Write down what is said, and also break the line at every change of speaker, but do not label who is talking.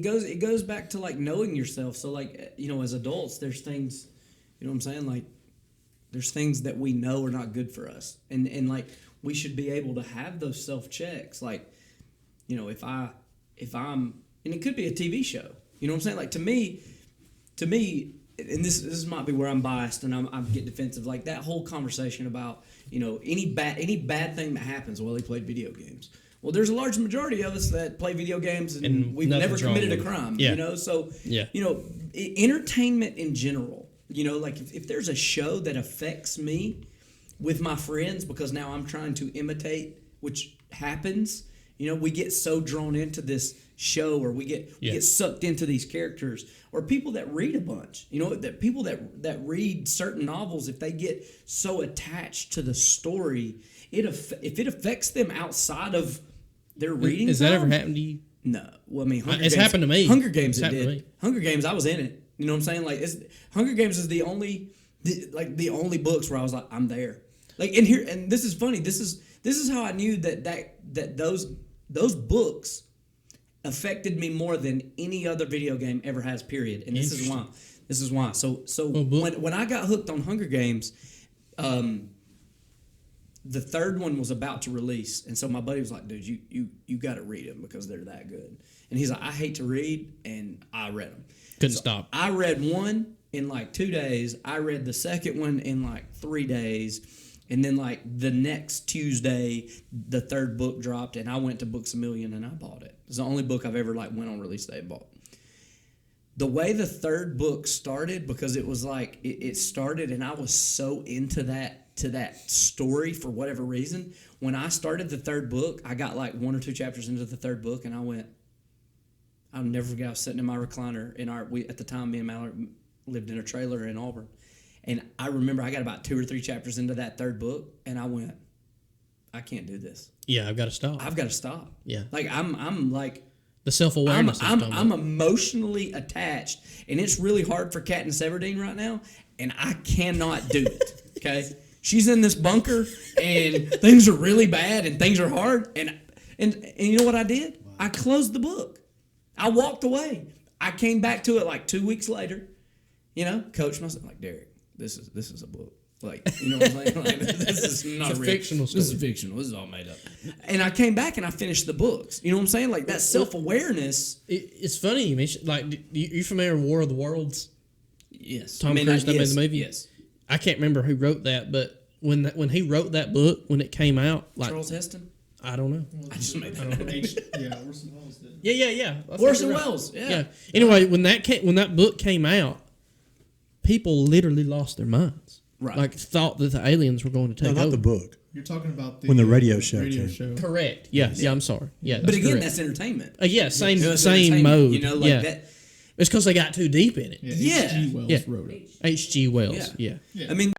goes back to like knowing yourself. So like, you know, as adults, there's things, you know what I'm saying? Like there's things that we know are not good for us. And like we should be able to have those self-checks. Like, you know, if I'm, and it could be a TV show, you know what I'm saying? Like to me, and this might be where I'm biased and I get defensive. Like that whole conversation about, you know, any bad thing that happens while he played video games. Well, there's a large majority of us that play video games and we've never committed a crime, you know? So, you know, entertainment in general, you know, like if there's a show that affects me with my friends because now I'm trying to imitate, which happens, you know, we get so drawn into this show or we get sucked into these characters, or people that read a bunch, you know, that people that read certain novels, if they get so attached to the story, if it affects them outside of their reading.
Has that ever happened to you?
No. Well, I mean,
it's happened to me.
Hunger Games it did. Hunger Games, I was in it. You know what I'm saying? Like Hunger Games is the only books where I was like, I'm there. Like, and this is funny. This is how I knew that those books affected me more than any other video game ever has, period. And this is why. So when I got hooked on Hunger Games, the third one was about to release, and so my buddy was like, dude, you got to read them because they're that good. And he's like, I hate to read, and I read them.
Couldn't stop.
I read one in like 2 days. I read the second one in like 3 days. And then like the next Tuesday, the third book dropped, and I went to Books A Million and I bought it. It's the only book I've ever like went on release day and bought. The way the third book started, because it was like it started, and I was so into that story for whatever reason. When I started the third book, I got like 1 or 2 chapters into the third book, and I went. I'll never forget. I was sitting in my recliner at the time me and Mallory lived in a trailer in Auburn. And I remember I got about 2 or 3 chapters into that third book, and I went, I can't do this.
Yeah, I've got to stop.
I've got to stop.
Yeah.
Like, I'm like...
The self-awareness.
I'm emotionally attached, and it's really hard for Katniss Everdeen right now, and I cannot do it, okay? She's in this bunker, and things are really bad, and things are hard, and you know what I did? Wow. I closed the book. I walked away. I came back to it like 2 weeks later, you know, coached myself, like, Derek, this is a book. Like, you know what I'm saying? Like, this is not
it's a
real.
Fictional story.
This is fictional. This is all made up. And I came back and I finished the books. You know what I'm saying? Like, that self-awareness.
It's funny you mentioned, like, you familiar with War of the Worlds?
Yes.
Tom Cruise made the movie?
Yes.
I can't remember who wrote that, but when he wrote that book, when it came out, like...
Charles Heston?
I don't know.
I just made that
Yeah, Orson Welles did.
Yeah.
Orson Welles, yeah.
Anyway, when that book came out, people literally lost their minds.
Right.
Like, thought that the aliens were going to take over.
Not the book.
You're talking about
when the radio show came.
Correct. Yeah, I'm sorry. Yeah,
but again,
correct.
that's entertainment.
Same mode.
You know, like that.
It's because they got too deep in it.
Yeah. H.G. Wells wrote it.
H.G. Wells. Yeah.
I mean.